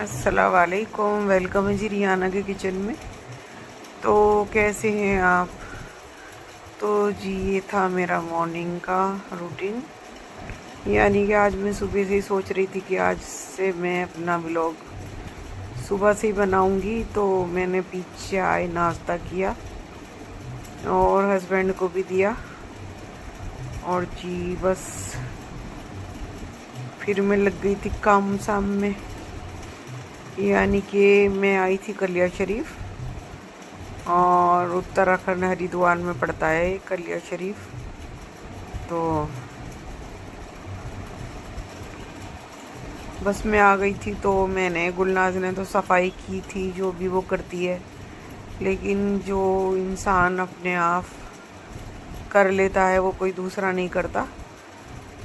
अस्सलाम वालेकुम। वेलकम है जी रियाना के किचन में। तो कैसे हैं आप? तो जी ये था मेरा मॉर्निंग का रूटीन। यानी कि आज मैं सुबह से ही सोच रही थी कि आज से मैं अपना व्लॉग सुबह से ही बनाऊंगी। तो मैंने पीछे आए नाश्ता किया और हस्बैंड को भी दिया, और जी बस फिर मैं लग गई थी काम शाम में। यानी कि मैं आई थी कलिया शरीफ, और उत्तराखंड हरिद्वार में पड़ता है कलिया शरीफ। तो बस मैं आ गई थी। तो मैंने गुलनाज ने तो सफाई की थी जो भी वो करती है, लेकिन जो इंसान अपने आप कर लेता है वो कोई दूसरा नहीं करता।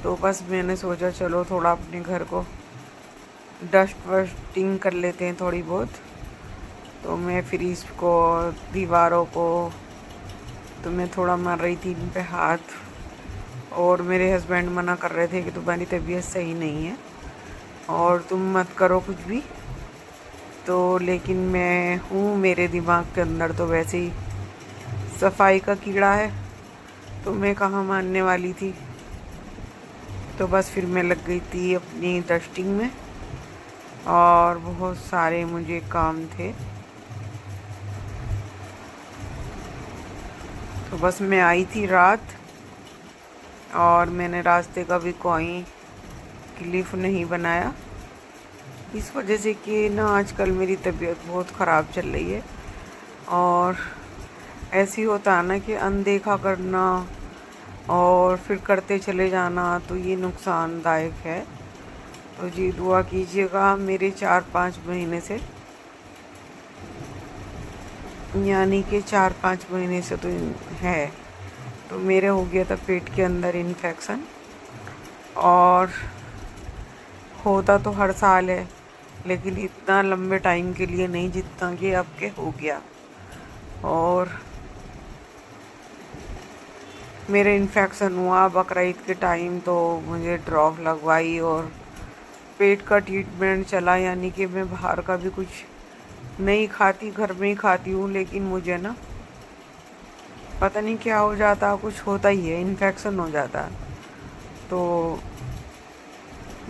तो बस मैंने सोचा चलो थोड़ा अपने घर को डस्ट वस्टिंग कर लेते हैं थोड़ी बहुत। तो मैं फ्रिज को, दीवारों को, तो मैं थोड़ा मार रही थी इन पे हाथ। और मेरे हस्बैंड मना कर रहे थे कि तुम्हारी तबीयत सही नहीं है और तुम मत करो कुछ भी। तो लेकिन मैं हूँ, मेरे दिमाग के अंदर तो वैसे ही सफाई का कीड़ा है, तो मैं कहाँ मानने वाली थी। तो बस फिर मैं लग गई थी अपनी डस्टिंग में, और बहुत सारे मुझे काम थे। तो बस मैं आई थी रात, और मैंने रास्ते का भी कोई क्लिप नहीं बनाया, इस वजह से कि ना आजकल मेरी तबीयत बहुत ख़राब चल रही है। और ऐसे ही होता है ना कि अनदेखा करना और फिर करते चले जाना, तो ये नुकसानदायक है। तो जी दुआ कीजिएगा। मेरे 4-5 महीने से, यानी कि 4-5 महीने से तो है, तो मेरे हो गया था पेट के अंदर इन्फेक्शन। और होता तो हर साल है, लेकिन इतना लंबे टाइम के लिए नहीं जितना कि अब के हो गया। और मेरे इन्फेक्शन हुआ बकरीद के टाइम, तो मुझे ड्रॉप लगवाई और पेट का ट्रीटमेंट चला। यानी कि मैं बाहर का भी कुछ नहीं खाती, घर में ही खाती हूँ, लेकिन मुझे ना पता नहीं क्या हो जाता, कुछ होता ही है, इन्फेक्शन हो जाता है। तो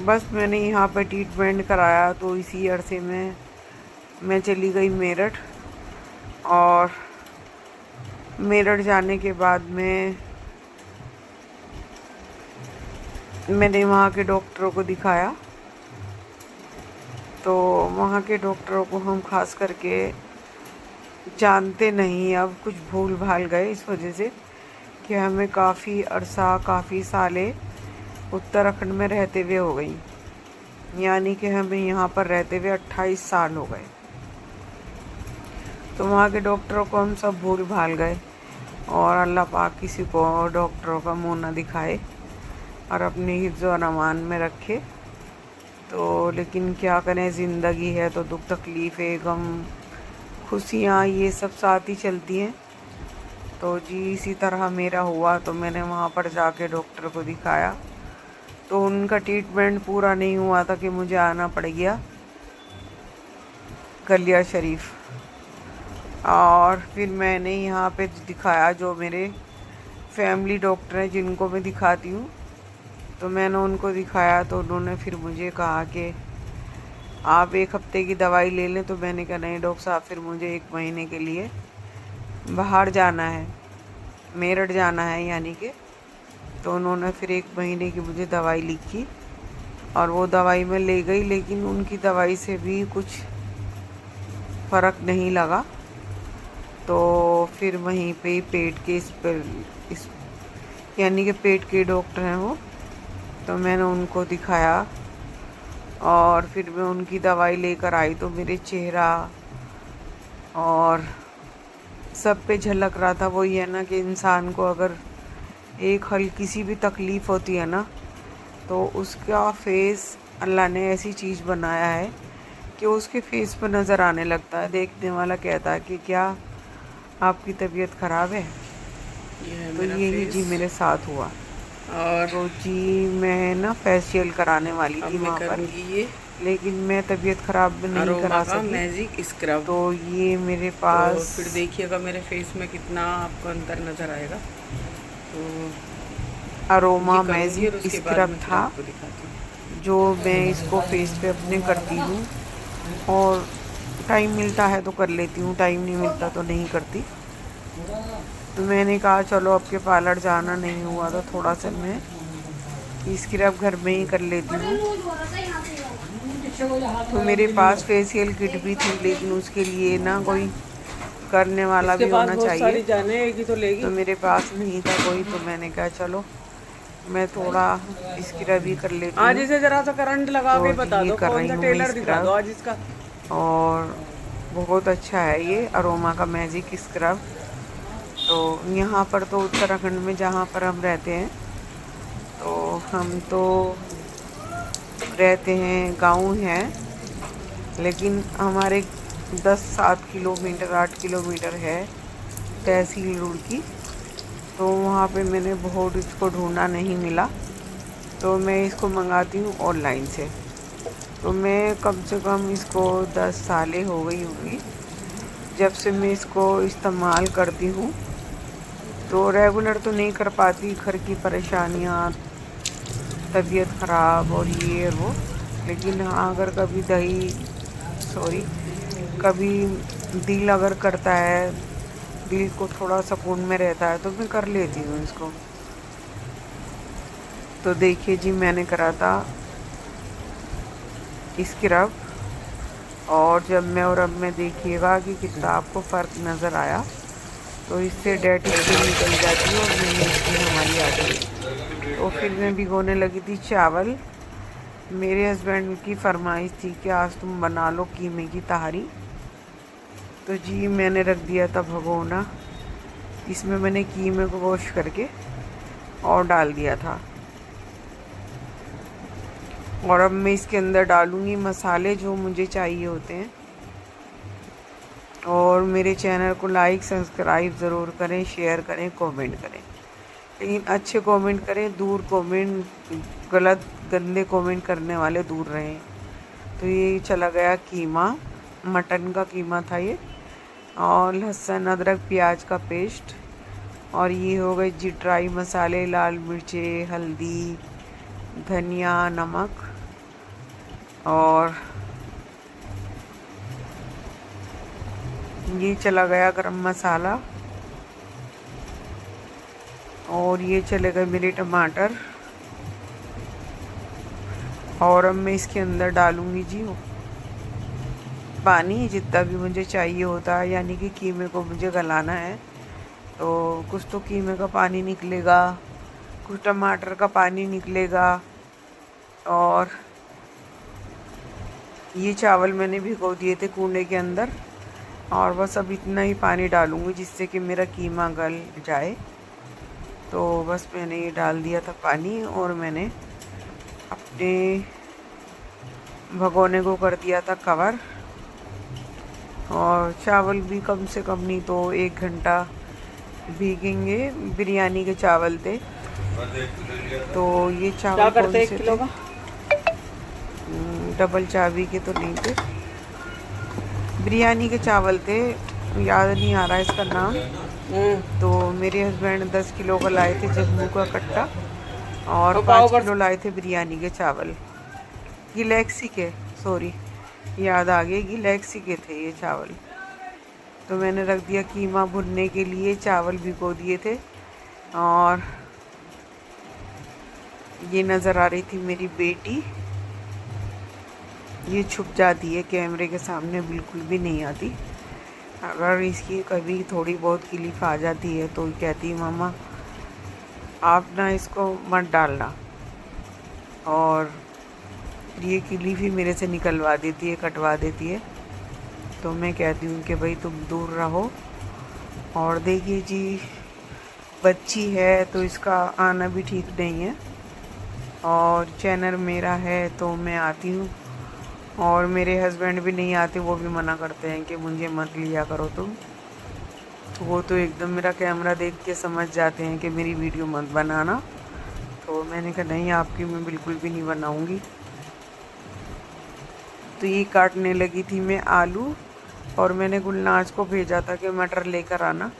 बस मैंने यहाँ पे ट्रीटमेंट कराया, तो इसी अरसे में मैं चली गई मेरठ। और मेरठ जाने के बाद मैंने वहाँ के डॉक्टरों को दिखाया। तो वहाँ के डॉक्टरों को हम खास करके जानते नहीं, अब कुछ भूल भाल गए, इस वजह से कि हमें काफ़ी अरसा, काफ़ी सालें उत्तराखंड में रहते हुए हो गई। यानी कि हमें यहाँ पर रहते हुए 28 साल हो गए। तो वहाँ के डॉक्टरों को हम सब भूल भाल गए, और अल्लाह पाक किसी को डॉक्टरों का मुँह ना दिखाए और अपने हिफ्ज़ और अमान में रखे। तो लेकिन क्या करें, ज़िंदगी है तो दुख तकलीफ़ें, गम, खुशियाँ, ये सब साथ ही चलती हैं। तो जी इसी तरह मेरा हुआ। तो मैंने वहाँ पर जाके डॉक्टर को दिखाया, तो उनका ट्रीटमेंट पूरा नहीं हुआ था कि मुझे आना पड़ गया कलिया शरीफ। और फिर मैंने यहाँ पे दिखाया, जो मेरे फैमिली डॉक्टर हैं जिनको मैं दिखाती हूँ, तो मैंने उनको दिखाया। तो उन्होंने फिर मुझे कहा कि आप 1 हफ्ते की दवाई ले लें। तो मैंने कहा नहीं डॉक्टर साहब, फिर मुझे 1 महीने के लिए बाहर जाना है, मेरठ जाना है यानी कि। तो उन्होंने फिर 1 महीने की मुझे दवाई लिखी, और वो दवाई मैं ले गई, लेकिन उनकी दवाई से भी कुछ फ़र्क नहीं लगा। तो फिर वहीं पे ही पेट के इस यानी कि पेट के डॉक्टर हैं वो, तो मैंने उनको दिखाया। और फिर मैं उनकी दवाई लेकर आई, तो मेरे चेहरा और सब पे झलक रहा था। वही है ना कि इंसान को अगर एक हल्की सी भी तकलीफ़ होती है ना, तो उसका फेस अल्लाह ने ऐसी चीज़ बनाया है कि उसके फेस पर नज़र आने लगता है। देखने वाला कहता है कि क्या आपकी तबीयत ख़राब है। ये है तो मेरा यही जी फेस। मेरे साथ हुआ। और तो जी मैं ना फेशियल कराने वाली अब थी मैं वहाँ पर। करूँगी ये लेकिन मैं तबीयत ख़राब नहीं अरोमा करा का सकी। Magic scrub. तो ये मेरे तो पास फिर देखिएगा मेरे फेस में कितना आपको अंतर नज़र आएगा। तो ये अरोमा करूँगी और मैजिक उसके बाद स्क्रब में फिर था, आपको दिखाती हूँ। जो मैं इसको फेस पे अपने करती हूँ। और टाइम मिलता है तो कर लेती हूँ, टाइम नहीं मिलता तो नहीं करती। तो मैंने कहा चलो अब के पार्लर जाना नहीं हुआ तो थोड़ा सा मैं स्क्रब घर में ही कर लेती हूँ। तो मेरे पास फेशियल किट भी थी, लेकिन उसके लिए ना कोई करने वाला इसके भी पास होना बहुत चाहिए। सारी जाने एक ही तो लेगी। तो मेरे पास नहीं था कोई, तो मैंने कहा चलो मैं थोड़ा स्क्रब ही कर लेती आज हूँ। इसे जरा सा करंट लगा के तो जी बता ये दो, कर कौन रही सा हूँ मैं टेलर दिखा दो स्क्रब, आज इसका। और बहुत अच्छा है ये अरोमा का मैजिक स्क्रब। तो यहाँ पर तो उत्तराखंड में जहाँ पर हम रहते हैं, तो हम तो रहते हैं, गांव है, लेकिन हमारे 10-7 किलोमीटर 8 किलोमीटर है तहसील रुड़की। तो वहाँ पे मैंने बहुत इसको ढूंढा, नहीं मिला, तो मैं इसको मंगाती हूँ ऑनलाइन से। तो मैं कम से कम इसको 10 सालें हो गई होंगी जब से मैं इसको इस्तेमाल करती हूँ। तो रेगुलर तो नहीं कर पाती, घर की परेशानियाँ, तबीयत ख़राब और ये और वो। लेकिन हाँ, अगर कभी कभी दिल अगर करता है, दिल को थोड़ा सुकून में रहता है, तो मैं कर लेती हूँ इसको। तो देखिए जी, मैंने करा था स्क्रब, और जब मैं और अब में देखिएगा कि कितना आपको फ़र्क नज़र आया। तो इससे डेड स्किन निकल जाती है और नई स्किन हमारी आती है। तो फिर मैं भिगोने लगी थी चावल। मेरे हस्बैंड की फरमाइश थी कि आज तुम बना लो कीमे की तहारी। तो जी मैंने रख दिया था भगोना। इसमें मैंने कीमे को वॉश करके और डाल दिया था। और अब मैं इसके अंदर डालूँगी मसाले जो मुझे चाहिए होते हैं। और मेरे चैनल को लाइक सब्सक्राइब ज़रूर करें, शेयर करें, कमेंट करें, लेकिन अच्छे कमेंट करें, दूर कमेंट, गलत गंदे कमेंट करने वाले दूर रहें। तो ये चला गया कीमा, मटन का कीमा था ये, और लहसुन अदरक प्याज का पेस्ट, और ये हो गए जी ड्राई मसाले, लाल मिर्चे, हल्दी, धनिया, नमक, और ये चला गया गरम मसाला, और ये चले गए मेरे टमाटर। और अब मैं इसके अंदर डालूँगी जी पानी, जितना भी मुझे चाहिए होता है, यानी कि कीमे को मुझे गलाना है। तो कुछ तो कीमे का पानी निकलेगा, कुछ टमाटर का पानी निकलेगा। और ये चावल मैंने भिगो दिए थे कूंडे के अंदर, और बस अब इतना ही पानी डालूँगी जिससे कि मेरा कीमा गल जाए। तो बस मैंने ये डाल दिया था पानी, और मैंने अपने भगोने को कर दिया था कवर। और चावल भी कम से कम नहीं तो 1 घंटा भीगेंगे, बिरयानी के चावल थे। तो ये क्या चावल कौन करते 1 से किलो थे? का? डबल चाबी के तो नहीं थे, बिरयानी के चावल थे, याद नहीं आ रहा इसका नाम। तो मेरे हस्बैंड 10 किलो का लाए थे जम्मू का कट्टा, और 5 किलो लाए थे बिरयानी के चावल, गैलेक्सी के, सॉरी याद आ गए, गैलेक्सी के थे ये चावल। तो मैंने रख दिया कीमा भुनने के लिए, चावल भिगो दिए थे। और ये नज़र आ रही थी मेरी बेटी, ये छुप जाती है कैमरे के सामने, बिल्कुल भी नहीं आती। अगर इसकी कभी थोड़ी बहुत क्लिप आ जाती है तो कहती है मम्मा आप ना इसको मत डालना, और ये क्लिप ही मेरे से निकलवा देती है, कटवा देती है। तो मैं कहती हूँ कि भाई तुम दूर रहो। और देखिए जी, बच्ची है तो इसका आना भी ठीक नहीं है, और चैनल मेरा है तो मैं आती हूँ, और मेरे हस्बैंड भी नहीं आते, वो भी मना करते हैं कि मुझे मत लिया करो तुम। तो वो तो एकदम मेरा कैमरा देख के समझ जाते हैं कि मेरी वीडियो मत बनाना। तो मैंने कहा नहीं, आपकी मैं बिल्कुल भी नहीं बनाऊँगी। तो ये काटने लगी थी मैं आलू, और मैंने गुलनाज को भेजा था कि मटर लेकर आना।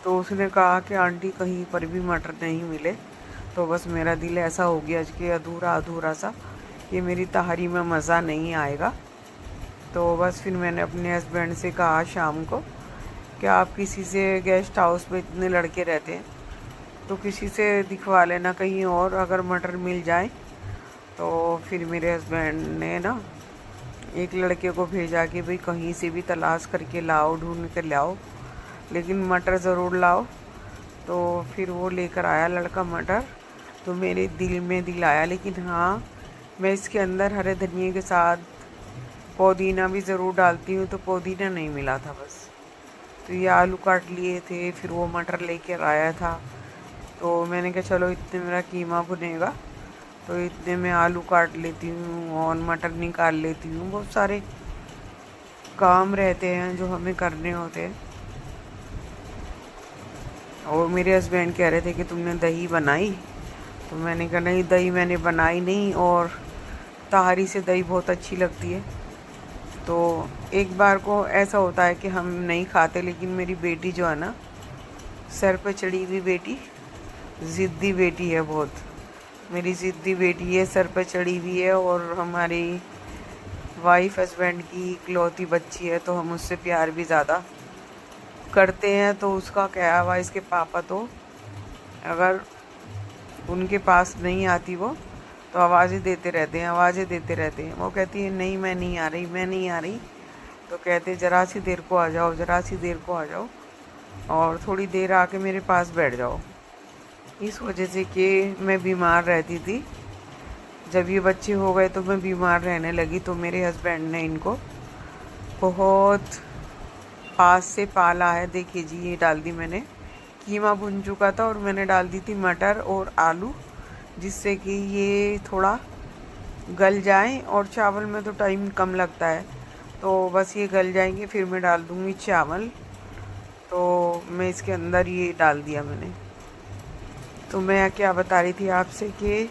तो उसने कहा कि आंटी कहीं पर भी मटर नहीं मिले। तो बस मेरा दिल ऐसा हो गया कि अधूरा अधूरा सा, कि मेरी तहारी में मज़ा नहीं आएगा। तो बस फिर मैंने अपने हस्बैंड से कहा शाम को कि आप किसी से, गेस्ट हाउस में इतने लड़के रहते हैं तो किसी से दिखवा लेना कहीं और, अगर मटर मिल जाए। तो फिर मेरे हस्बैंड ने ना एक लड़के को भेजा कि भाई कहीं से भी तलाश करके लाओ, ढूंढ कर लाओ, लेकिन मटर ज़रूर लाओ। तो फिर वो लेकर आया लड़का मटर, तो मेरे दिल में दिल आया। लेकिन हाँ, मैं इसके अंदर हरे धनिए के साथ पुदीना भी ज़रूर डालती हूँ, तो पुदीना नहीं मिला था बस। तो ये आलू काट लिए थे, फिर वो मटर लेकर आया था। तो मैंने कहा चलो इतने मेरा कीमा भुनेगा, तो इतने में आलू काट लेती हूँ और मटर निकाल लेती हूँ। बहुत सारे काम रहते हैं जो हमें करने होते हैं। और मेरे हस्बैंड कह रहे थे कि तुमने दही बनाई, तो मैंने कहा नहीं, दही मैंने बनाई नहीं, और तहारी से दही बहुत अच्छी लगती है। तो एक बार को ऐसा होता है कि हम नहीं खाते, लेकिन मेरी बेटी जो है ना, सर पे चढ़ी हुई बेटी, ज़िद्दी बेटी है बहुत। मेरी ज़िद्दी बेटी है, सर पे चढ़ी हुई है, और हमारी वाइफ हस्बैंड की इकलौती बच्ची है, तो हम उससे प्यार भी ज़्यादा करते हैं। तो उसका क्या हुआ, इसके पापा तो अगर उनके पास नहीं आती वो, तो आवाज़ें देते रहते हैं, आवाज़ें देते रहते हैं। वो कहती है नहीं मैं नहीं आ रही, मैं नहीं आ रही। तो कहते ज़रा सी देर को आ जाओ, ज़रा सी देर को आ जाओ, और थोड़ी देर आके मेरे पास बैठ जाओ। इस वजह से कि मैं बीमार रहती थी। जब ये बच्चे हो गए तो मैं बीमार रहने लगी। तो मेरे हस्बैंड ने इनको बहुत पास से पाला है। देखिए जी, ये डाल दी मैंने, कीमा भुन चुका था और मैंने डाल दी थी मटर और आलू, जिससे कि ये थोड़ा गल जाए। और चावल में तो टाइम कम लगता है, तो बस ये गल जाएंगे, फिर मैं डाल दूँगी चावल। तो मैं इसके अंदर ये डाल दिया मैंने। तो मैं क्या बता रही थी आपसे कि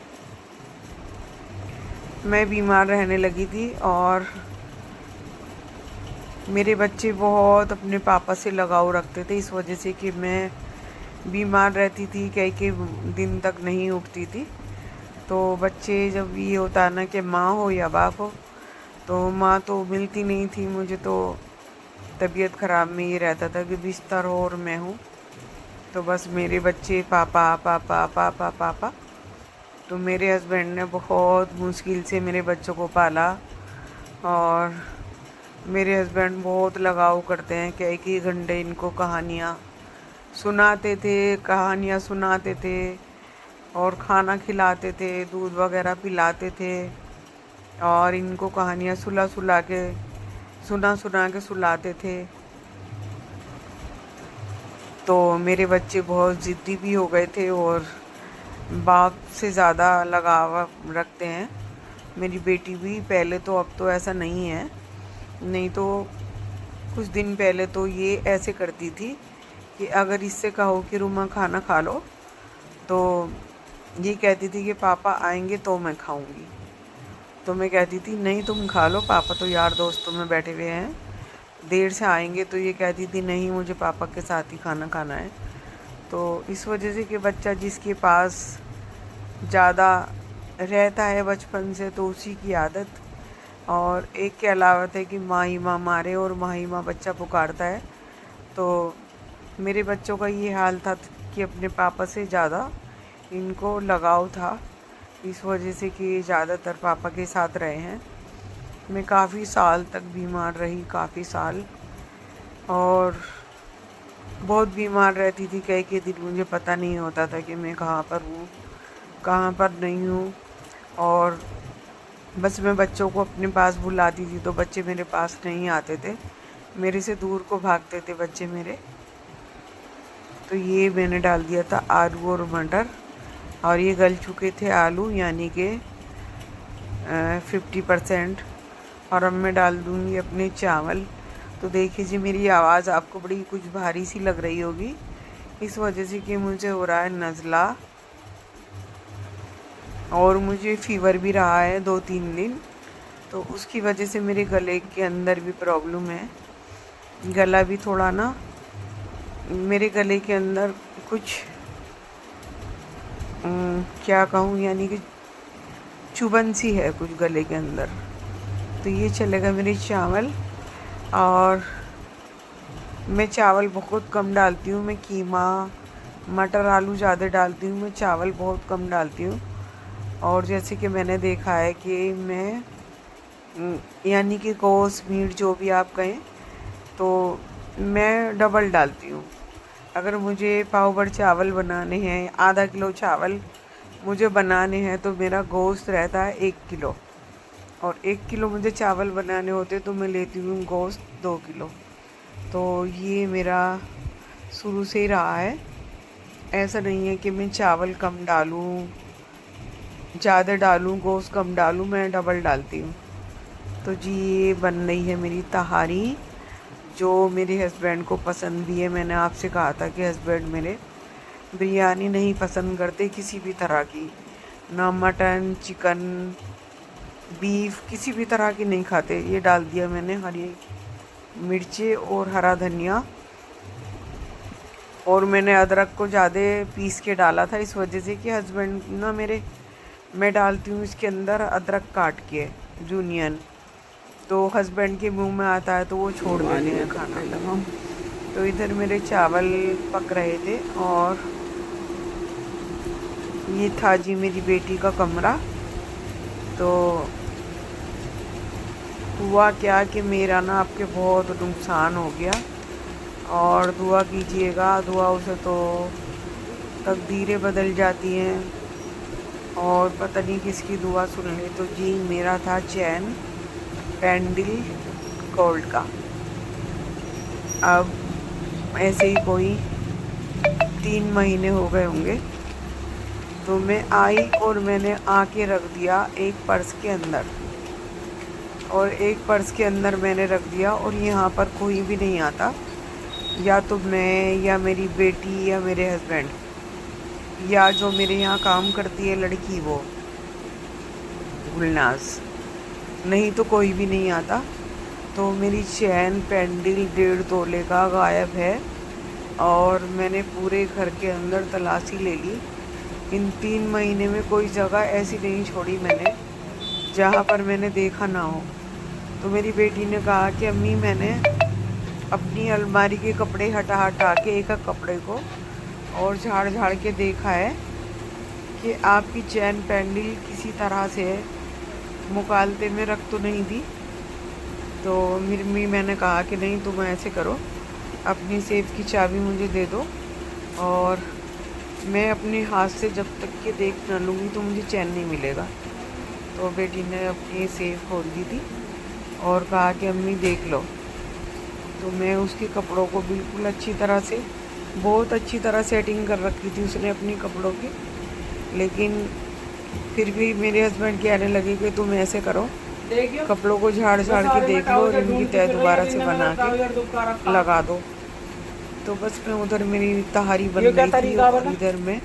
मैं बीमार रहने लगी थी, और मेरे बच्चे बहुत अपने पापा से लगाव रखते थे, इस वजह से कि मैं बीमार रहती थी, कई दिन तक नहीं उठती थी। तो बच्चे, जब ये होता है ना कि माँ हो या बाप हो, तो माँ तो मिलती नहीं थी मुझे। तो तबीयत ख़राब में ये रहता था कि बिस्तर हो और मैं हूँ। तो बस मेरे बच्चे पापा पापा पापा पापा। तो मेरे हस्बैंड ने बहुत मुश्किल से मेरे बच्चों को पाला, और मेरे हस्बैंड बहुत लगाव करते हैं कि एक ही घंटे इनको कहानियाँ सुनाते थे, कहानियाँ सुनाते थे, और खाना खिलाते थे, दूध वगैरह पिलाते थे, और इनको कहानियाँ सुना सुना के सुलाते थे। तो मेरे बच्चे बहुत ज़िद्दी भी हो गए थे, और बाप से ज़्यादा लगाव रखते हैं। मेरी बेटी भी पहले तो, अब तो ऐसा नहीं है, नहीं तो कुछ दिन पहले तो ये ऐसे करती थी कि अगर इससे कहो कि रुमा खाना खा लो, तो ये कहती थी कि पापा आएंगे तो मैं खाऊंगी। तो मैं कहती थी नहीं तुम खा लो, पापा तो यार दोस्तों में बैठे हुए हैं, देर से आएंगे। तो ये कहती थी नहीं, मुझे पापा के साथ ही खाना खाना है। तो इस वजह से कि बच्चा जिसके पास ज़्यादा रहता है बचपन से, तो उसी की आदत। और एक के अलावत है कि माँ ही माँ मारे और माँ ही माँ बच्चा पुकारता है। तो मेरे बच्चों का ये हाल था कि अपने पापा से ज़्यादा इनको लगाव था, इस वजह से कि ज़्यादातर पापा के साथ रहे हैं। मैं काफ़ी साल तक बीमार रही, काफ़ी साल, और बहुत बीमार रहती थी। कई दिन मुझे पता नहीं होता था कि मैं कहाँ पर हूँ, कहाँ पर नहीं हूँ। और बस मैं बच्चों को अपने पास बुलाती थी, तो बच्चे मेरे पास नहीं आते थे, मेरे से दूर को भागते थे बच्चे मेरे। तो ये मैंने डाल दिया था आलू और मटर, और ये गल चुके थे आलू, यानी कि 50%। और अब मैं डाल दूँगी अपने चावल। तो देखिए जी, मेरी आवाज़ आपको बड़ी कुछ भारी सी लग रही होगी, इस वजह से कि मुझे हो रहा है नज़ला, और मुझे फ़ीवर भी रहा है 2-3 दिन। तो उसकी वजह से मेरे गले के अंदर भी प्रॉब्लम है। गला भी थोड़ा ना, मेरे गले के अंदर कुछ क्या कहूँ, यानी कि चुभन सी है कुछ गले के अंदर। तो ये चलेगा मेरे चावल। और मैं चावल बहुत कम डालती हूँ। मैं कीमा, मटर, आलू ज़्यादा डालती हूँ, मैं चावल बहुत कम डालती हूँ। और जैसे कि मैंने देखा है कि मैं यानी कि गोश्त, मीट जो भी आप कहें, तो मैं डबल डालती हूँ। अगर मुझे पाव भर चावल बनाने हैं, आधा किलो चावल मुझे बनाने हैं, तो मेरा गोश्त रहता है 1 किलो। और 1 किलो मुझे चावल बनाने होते तो मैं लेती हूँ गोश्त 2 किलो। तो ये मेरा शुरू से ही रहा है। ऐसा नहीं है कि मैं चावल कम डालूँ, ज़्यादा डालूँ, गोश्त कम डालूँ, मैं डबल डालती हूँ। तो जी ये बन रही है मेरी तहारी, जो मेरे हस्बैंड को पसंद भी है। मैंने आपसे कहा था कि हस्बैंड मेरे बिरयानी नहीं पसंद करते किसी भी तरह की, ना मटन, चिकन, बीफ, किसी भी तरह की नहीं खाते। ये डाल दिया मैंने हरी मिर्ची और हरा धनिया, और मैंने अदरक को ज़्यादा पीस के डाला था इस वजह से कि हस्बैंड ना मेरे, मैं डालती हूँ इसके अंदर अदरक काट के जूनियन, तो हस्बैंड के मुंह में आता है तो वो छोड़ देते हैं खाना। तो इधर मेरे चावल पक रहे थे। और ये था जी मेरी बेटी का कमरा। तो हुआ क्या कि मेरा ना आपके बहुत नुकसान हो गया। और दुआ कीजिएगा, दुआओं से तो तकदीरें बदल जाती हैं, और पता नहीं किसकी दुआ सुन ले। तो जी मेरा था चैन पेंडिल गोल्ड का। अब ऐसे ही कोई 3 महीने हो गए होंगे, तो मैं आई और मैंने आके रख दिया एक पर्स के अंदर, और एक पर्स के अंदर मैंने रख दिया। और यहाँ पर कोई भी नहीं आता, या तो मैं, या मेरी बेटी, या मेरे हस्बैंड, या जो मेरे यहाँ काम करती है लड़की वो गुलनाज, नहीं तो कोई भी नहीं आता। तो मेरी चैन पेंडिल 1.5 तोले का गायब है। और मैंने पूरे घर के अंदर तलाशी ले ली। इन 3 महीने में कोई जगह ऐसी नहीं छोड़ी मैंने जहाँ पर मैंने देखा ना हो। तो मेरी बेटी ने कहा कि अम्मी, मैंने अपनी अलमारी के कपड़े हटा हटा के एक एक कपड़े को और झाड़ झाड़ के देखा है कि आपकी चैन पेंडिल किसी तरह से मुकालते में रख तो नहीं दी। तो मेरी मम्मी, मैंने कहा कि नहीं, तुम ऐसे करो, अपनी सेफ की चाबी मुझे दे दो, और मैं अपने हाथ से जब तक के देख ना लूँगी तो मुझे चैन नहीं मिलेगा। तो बेटी ने अपनी सेफ खोल दी थी और कहा कि अम्मी देख लो। तो मैं उसके कपड़ों को बिल्कुल अच्छी तरह से, बहुत अच्छी तरह सेटिंग कर रखी थी उसने अपनी कपड़ों की। लेकिन फिर भी मेरे हस्बैंड कहने लगे कि तुम ऐसे करो, कपड़ों को झाड़ झाड़ के देख लो और इनकी तय दोबारा से बना के लगा दो। तो बस मैं उधर मेरी तहारी बन रही थी और इधर मैं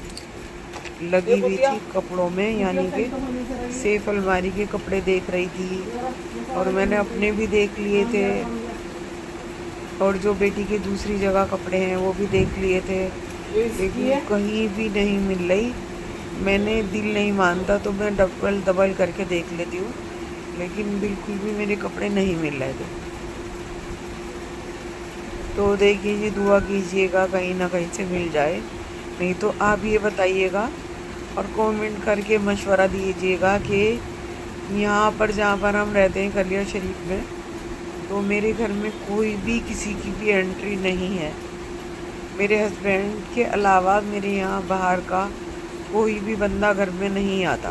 लगी हुई थी कपड़ों में, यानी कि सेफ अलमारी के कपड़े देख रही थी। और मैंने अपने भी देख लिए थे, और जो बेटी की दूसरी जगह कपड़े हैं वो भी देख लिए थे, लेकिन कहीं भी नहीं मिल रही। मैंने दिल नहीं मानता तो मैं डबल डबल करके देख लेती हूँ, लेकिन बिल्कुल भी मेरे कपड़े नहीं मिल रहे थे। तो देखिए जी, दुआ कीजिएगा कहीं ना कहीं से मिल जाए, नहीं तो आप ये बताइएगा और कमेंट करके मशवरा दीजिएगा कि यहाँ पर जहाँ पर हम रहते हैं खलिया शरीफ में, तो मेरे घर में कोई भी किसी की भी एंट्री नहीं है। मेरे हस्बैंड के अलावा मेरे यहाँ बाहर का कोई भी बंदा घर में नहीं आता,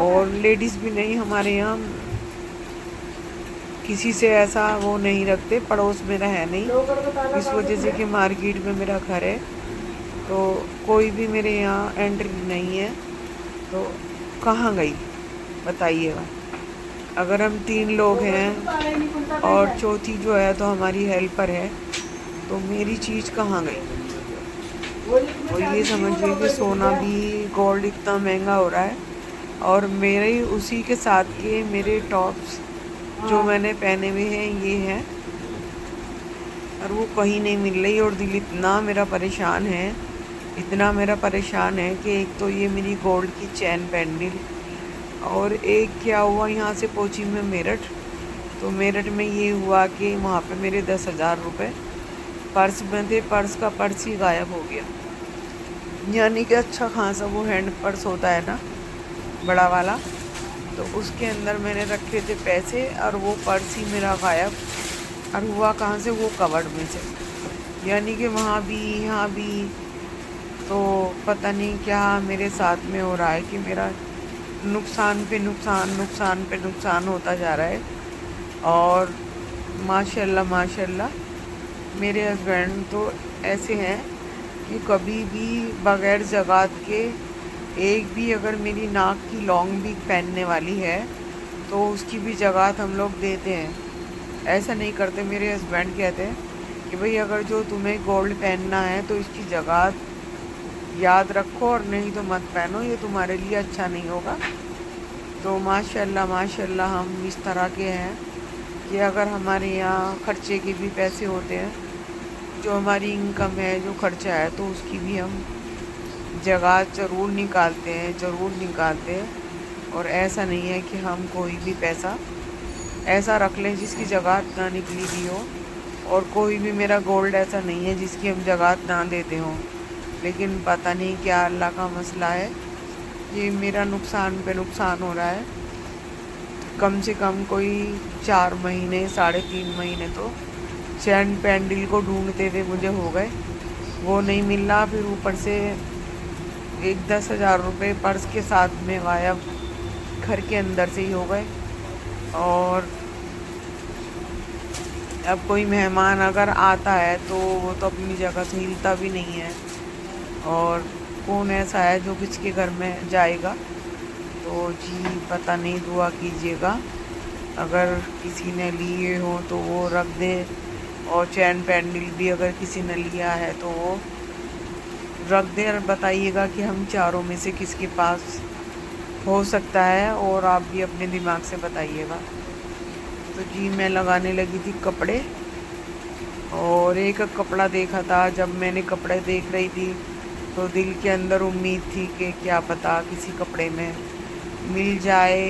और लेडीज़ भी नहीं। हमारे यहाँ किसी से ऐसा वो नहीं रखते, पड़ोस मेरा है नहीं, इस वजह से कि मार्केट में मेरा घर है, तो कोई भी मेरे यहाँ एंट्री नहीं है। तो कहाँ गई बताइएगा। अगर हम 3 लोग हैं और चौथी जो है तो हमारी हेल्पर है, तो मेरी चीज़ कहाँ गई। और ये समझिए कि सोना भी, गोल्ड इतना महंगा हो रहा है, और मेरे उसी के साथ के मेरे टॉप्स जो मैंने पहने हुए हैं ये हैं, और वो कहीं नहीं मिल रही। और दिल इतना मेरा परेशान है, इतना मेरा परेशान है कि एक तो ये मेरी गोल्ड की चैन पेंडिल, और एक क्या हुआ, यहाँ से पहुँची मैं मेरठ, तो मेरठ में ये हुआ कि वहाँ पे मेरे 10,000 रुपये पर्स में थे, पर्स का पर्स ही गायब हो गया। यानी कि अच्छा खासा वो हैंड पर्स होता है ना, बड़ा वाला, तो उसके अंदर मैंने रखे थे पैसे, और वो पर्स ही मेरा गायब। और हुआ कहाँ से, वो कवर्ड में से। यानी कि वहाँ भी यहाँ भी, तो पता नहीं क्या मेरे साथ में हो रहा है कि मेरा नुकसान पे नुकसान, नुकसान पे नुकसान होता जा रहा है। और माशाल्लाह माशाल्लाह मेरे हस्बैंड तो ऐसे हैं कि कभी भी बगैर ज़कात के एक भी अगर मेरी नाक की लॉन्ग भी पहनने वाली है तो उसकी भी ज़कात हम लोग देते हैं। ऐसा नहीं करते। मेरे हस्बैंड कहते हैं कि भाई अगर जो तुम्हें गोल्ड पहनना है तो इसकी ज़कात याद रखो, और नहीं तो मत पहनो, ये तुम्हारे लिए अच्छा नहीं होगा। तो माशाल्लाह माशाल्लाह हम इस तरह के हैं कि अगर हमारे यहाँ खर्चे के भी पैसे होते हैं, जो हमारी इनकम है, जो खर्चा है, तो उसकी भी हम ज़कात ज़रूर निकालते हैं, ज़रूर निकालते हैं। और ऐसा नहीं है कि हम कोई भी पैसा ऐसा रख लें जिसकी ज़कात ना निकली भी हो, और कोई भी मेरा गोल्ड ऐसा नहीं है जिसकी हम ज़कात ना देते हों। लेकिन पता नहीं क्या अल्लाह का मसला है, ये मेरा नुकसान पे नुकसान हो रहा है। कम से कम कोई 4 महीने, 3.5 महीने तो चैन पेंडिल को ढूंढते हुए मुझे हो गए, वो नहीं मिल रहा। फिर ऊपर से एक 10,000 रुपये पर्स के साथ में गायब, घर के अंदर से ही हो गए। और अब कोई मेहमान अगर आता है तो वो तो अपनी जगह से हिलता भी नहीं है, और कौन ऐसा है जो किसके घर में जाएगा। तो जी पता नहीं, दुआ कीजिएगा अगर किसी ने लिए हो तो वो रख दे, और चैन पेंडिल भी अगर किसी ने लिया है तो वो रख दे, और बताइएगा कि हम चारों में से किसके पास हो सकता है, और आप भी अपने दिमाग से बताइएगा। तो जी मैं लगाने लगी थी कपड़े, और एक कपड़ा देखा था। जब मैंने कपड़े देख रही थी तो दिल के अंदर उम्मीद थी कि क्या पता किसी कपड़े में मिल जाए।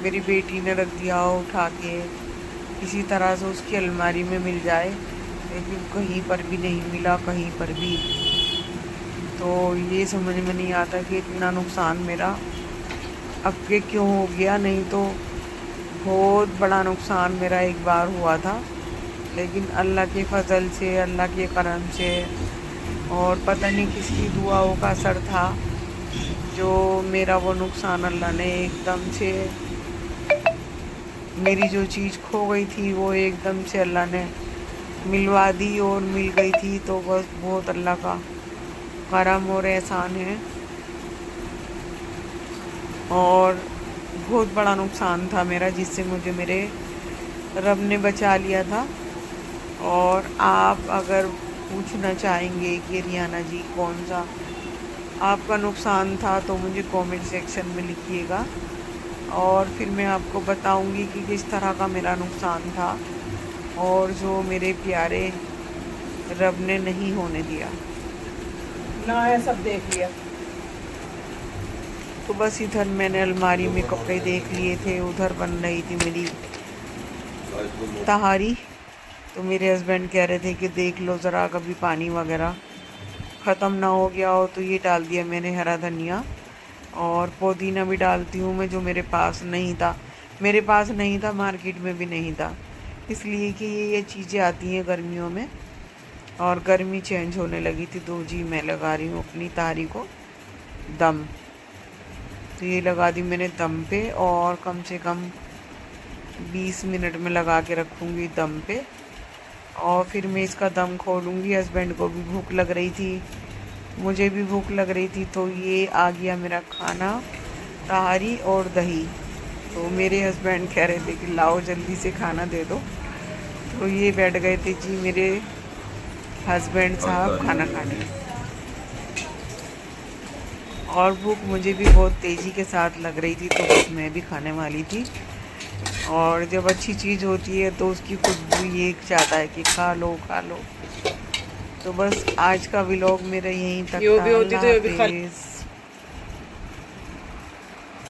मेरी बेटी ने रख दिया हो उठा के, किसी तरह से उसकी अलमारी में मिल जाए, लेकिन कहीं पर भी नहीं मिला, कहीं पर भी। तो ये समझ में नहीं आता कि इतना नुकसान मेरा अब के क्यों हो गया। नहीं तो बहुत बड़ा नुकसान मेरा एक बार हुआ था, लेकिन अल्लाह के फजल से, अल्लाह के करम से, और पता नहीं किसकी दुआओं का असर था, जो मेरा वो नुकसान अल्लाह ने एकदम से, मेरी जो चीज़ खो गई थी वो एकदम से अल्लाह ने मिलवा दी, और मिल गई थी। तो बस बहुत अल्लाह का करम और एहसान है। और बहुत बड़ा नुकसान था मेरा, जिससे मुझे मेरे रब ने बचा लिया था। और आप अगर पूछना चाहेंगे कि रियाना जी कौन सा आपका नुकसान था, तो मुझे कमेंट सेक्शन में लिखिएगा, और फिर मैं आपको बताऊंगी कि किस तरह का मेरा नुकसान था, और जो मेरे प्यारे रब ने नहीं होने दिया ना है, सब देख लिया। तो बस इधर मैंने अलमारी में कपड़े देख लिए थे, उधर बन रही थी मेरी तहारी। तो मेरे हस्बैंड कह रहे थे कि देख लो ज़रा, कभी पानी वगैरह ख़त्म ना हो गया हो। तो ये डाल दिया मैंने हरा धनिया, और पुदीना भी डालती हूँ मैं, जो मेरे पास नहीं था। मेरे पास नहीं था, मार्केट में भी नहीं था, इसलिए कि ये चीज़ें आती हैं गर्मियों में, और गर्मी चेंज होने लगी थी। तो जी मैं लगा रही हूँ अपनी तहारी को दम। तो ये लगा दी मैंने दम पे, और कम से कम 20 मिनट में लगा के रखूँगी दम पे, और फिर मैं इसका दम खोलूँगी। हस्बैंड को भी भूख लग रही थी, मुझे भी भूख लग रही थी। तो ये आ गया मेरा खाना, तहारी और दही। तो मेरे हस्बैंड कह रहे थे कि लाओ जल्दी से खाना दे दो। तो ये बैठ गए थे जी मेरे हस्बैंड साहब खाना खाने। और भूख मुझे भी बहुत तेज़ी के साथ लग रही थी, तो बस मैं भी खाने वाली थी। और जब अच्छी चीज़ होती है तो उसकी खुशबू ये चाहता है कि खा लो खा लो। तो बस आज का व्लॉग मेरा यहीं तक यो था। भी होती अल्लाह तो यो भी खा हाफिज़।